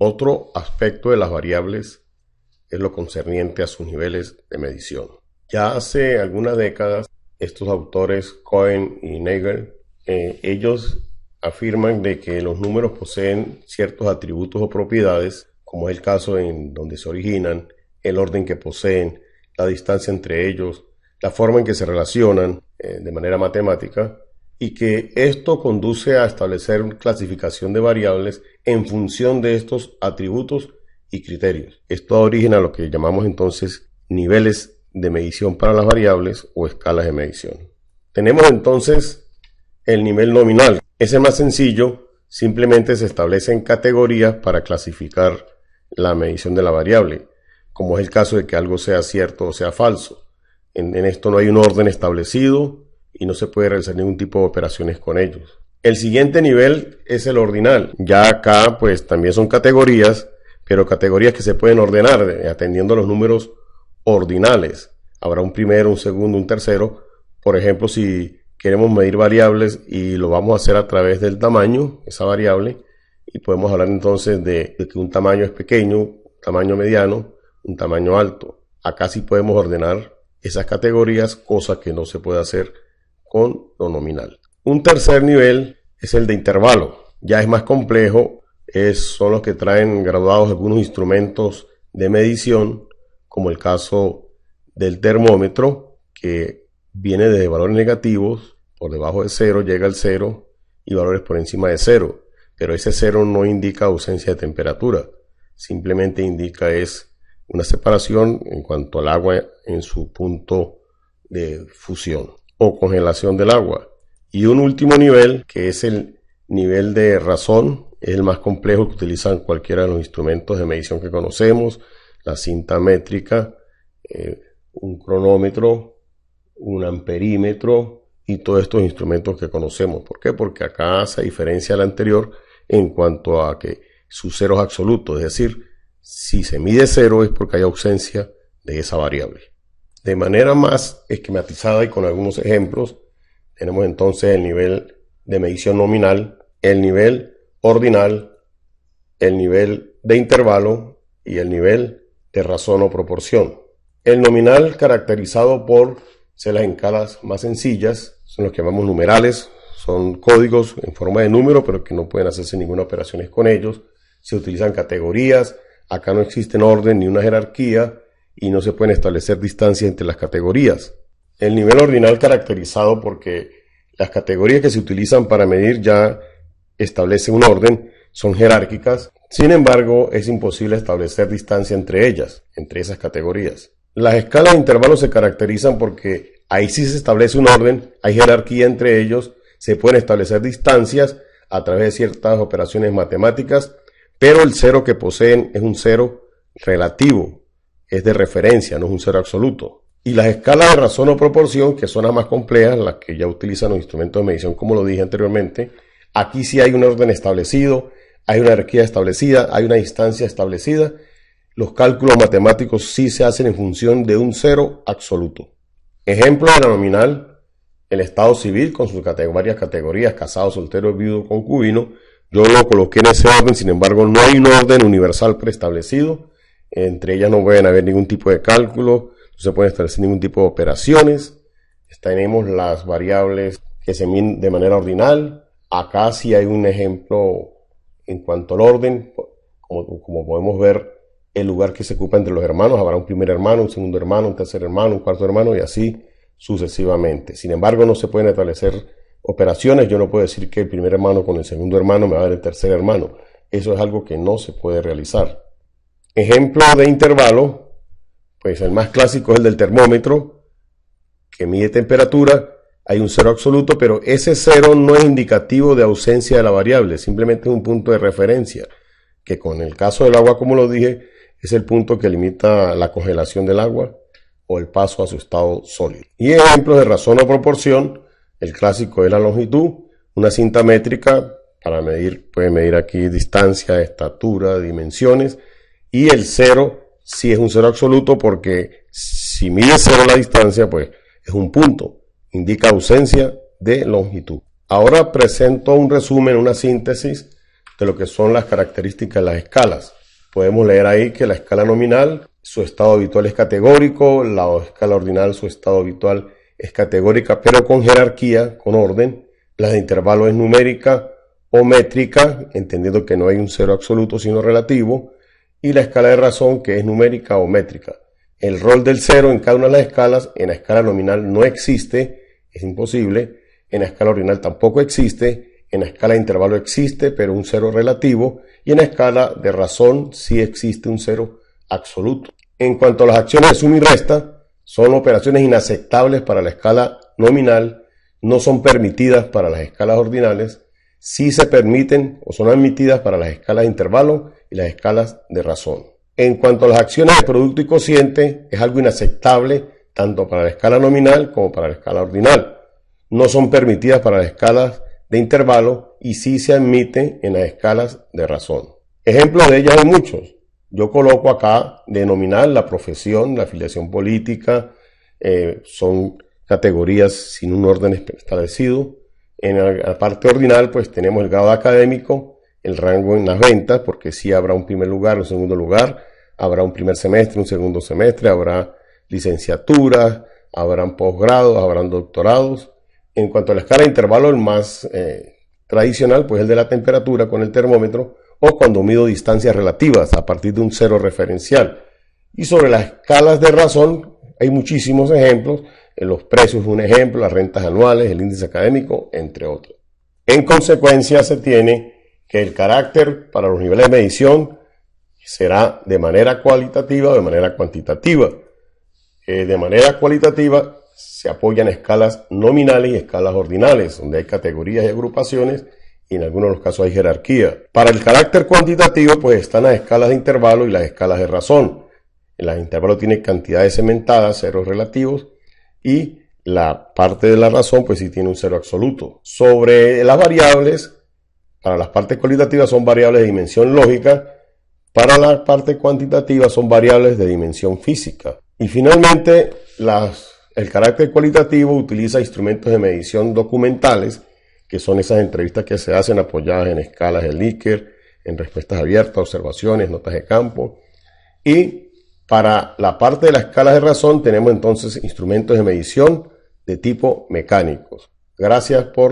Otro aspecto de las variables es lo concerniente a sus niveles de medición. Ya hace algunas décadas, estos autores, Cohen y Nagel, ellos afirman de que los números poseen ciertos atributos o propiedades, como es el caso en donde se originan, el orden que poseen, la distancia entre ellos, la forma en que se relacionan de manera matemática, y que esto conduce a establecer una clasificación de variables en función de estos atributos y criterios. Esto da origen a lo que llamamos entonces niveles de medición para las variables o escalas de medición. Tenemos entonces el nivel nominal. Es el más sencillo, simplemente se establecen categorías para clasificar la medición de la variable, como es el caso de que algo sea cierto o sea falso. En esto no hay un orden establecido y no se puede realizar ningún tipo de operaciones con ellos. El siguiente nivel es el ordinal. Ya acá pues también son categorías, pero categorías que se pueden ordenar atendiendo a los números ordinales. Habrá un primero, un segundo, un tercero. Por ejemplo, si queremos medir variables y lo vamos a hacer a través del tamaño, esa variable, y podemos hablar entonces de que un tamaño es pequeño, un tamaño mediano, un tamaño alto. Acá sí podemos ordenar esas categorías, cosa que no se puede hacer con lo nominal. Un tercer nivel es el de intervalo. Ya es más complejo, son los que traen graduados algunos instrumentos de medición, como el caso del termómetro, que viene desde valores negativos, por debajo de 0 llega al 0 y valores por encima de 0. Pero ese 0 no indica ausencia de temperatura, simplemente indica es una separación en cuanto al agua en su punto de fusión o congelación del agua. Y un último nivel, que es el nivel de razón, es el más complejo que utilizan cualquiera de los instrumentos de medición que conocemos, la cinta métrica, un cronómetro, un amperímetro y todos estos instrumentos que conocemos. ¿Por qué? Porque acá se diferencia al anterior en cuanto a que su cero es absoluto, es decir, si se mide 0 es porque hay ausencia de esa variable. De manera más esquematizada y con algunos ejemplos, tenemos entonces el nivel de medición nominal, el nivel ordinal, el nivel de intervalo y el nivel de razón o proporción. El nominal, caracterizado por ser las escalas más sencillas, son los que llamamos numerales, son códigos en forma de número, pero que no pueden hacerse ninguna operación con ellos. Se utilizan categorías, acá no existen orden ni una jerarquía, y no se pueden establecer distancias entre las categorías. El nivel ordinal, caracterizado porque las categorías que se utilizan para medir ya establecen un orden, son jerárquicas. Sin embargo, es imposible establecer distancia entre ellas, entre esas categorías. Las escalas de intervalos se caracterizan porque ahí sí se establece un orden, hay jerarquía entre ellos, se pueden establecer distancias a través de ciertas operaciones matemáticas, pero el cero que poseen es un cero relativo, es de referencia, no es un cero absoluto. Y las escalas de razón o proporción, que son las más complejas, las que ya utilizan los instrumentos de medición, como lo dije anteriormente, aquí sí hay un orden establecido, hay una jerarquía establecida, hay una distancia establecida. Los cálculos matemáticos sí se hacen en función de un cero absoluto. Ejemplo de la nominal, el estado civil con sus varias categorías, casado, soltero, viudo, concubino. Yo lo coloqué en ese orden, sin embargo no hay un orden universal preestablecido. Entre ellas no pueden haber ningún tipo de cálculo, no se pueden establecer ningún tipo de operaciones. Tenemos las variables que se miden de manera ordinal. Acá sí hay un ejemplo en cuanto al orden, como podemos ver el lugar que se ocupa entre los hermanos. Habrá un primer hermano, un segundo hermano, un tercer hermano, un cuarto hermano y así sucesivamente. Sin embargo, no se pueden establecer operaciones. Yo no puedo decir que el primer hermano con el segundo hermano me va a dar el tercer hermano. Eso es algo que no se puede realizar. Ejemplo de intervalo, pues el más clásico es el del termómetro, que mide temperatura. Hay un cero absoluto, pero ese cero no es indicativo de ausencia de la variable, simplemente es un punto de referencia, que con el caso del agua, como lo dije, es el punto que limita la congelación del agua o el paso a su estado sólido. Y ejemplos de razón o proporción, el clásico es la longitud, una cinta métrica para medir, puede medir aquí distancia, estatura, dimensiones, y el cero sí es un cero absoluto porque si mide cero la distancia, pues es un punto, indica ausencia de longitud. Ahora presento un resumen, una síntesis de lo que son las características de las escalas. Podemos leer ahí que la escala nominal, su estado habitual es categórico, la escala ordinal, su estado habitual es categórica, pero con jerarquía, con orden. La de intervalo es numérica o métrica, entendiendo que no hay un cero absoluto sino relativo, y la escala de razón, que es numérica o métrica. El rol del cero en cada una de las escalas, en la escala nominal no existe, es imposible, en la escala ordinal tampoco existe, en la escala de intervalo existe, pero un cero relativo, y en la escala de razón sí existe un cero absoluto. En cuanto a las acciones de suma y resta, son operaciones inaceptables para la escala nominal, no son permitidas para las escalas ordinales, sí se permiten o son admitidas para las escalas de intervalo y las escalas de razón. En cuanto a las acciones de producto y cociente, es algo inaceptable tanto para la escala nominal como para la escala ordinal. No son permitidas para las escalas de intervalo y sí se admiten en las escalas de razón. Ejemplos de ellas hay muchos. Yo coloco acá de nominal la profesión, la afiliación política, son categorías sin un orden establecido. En la parte ordinal pues tenemos el grado académico, el rango en las ventas, porque sí habrá un primer lugar, un segundo lugar, habrá un primer semestre, un segundo semestre, habrá licenciaturas, habrán posgrados, habrán doctorados. En cuanto a la escala de intervalo, el más tradicional pues el de la temperatura con el termómetro, o cuando mido distancias relativas a partir de un cero referencial. Y sobre las escalas de razón hay muchísimos ejemplos, los precios es un ejemplo, las rentas anuales, el índice académico, entre otros. En consecuencia se tiene que el carácter para los niveles de medición será de manera cualitativa o de manera cuantitativa. De manera cualitativa se apoyan escalas nominales y escalas ordinales, donde hay categorías y agrupaciones, y en algunos de los casos hay jerarquía. Para el carácter cuantitativo, pues están las escalas de intervalo y las escalas de razón. En las de intervalo tiene cantidades segmentadas, ceros relativos, y la parte de la razón, pues sí tiene un cero absoluto. Sobre las variables, para las partes cualitativas son variables de dimensión lógica, para la parte cuantitativa son variables de dimensión física. Y finalmente, el carácter cualitativo utiliza instrumentos de medición documentales, que son esas entrevistas que se hacen apoyadas en escalas de Likert, en respuestas abiertas, observaciones, notas de campo. Y para la parte de la escala de razón tenemos entonces instrumentos de medición de tipo mecánicos. Gracias por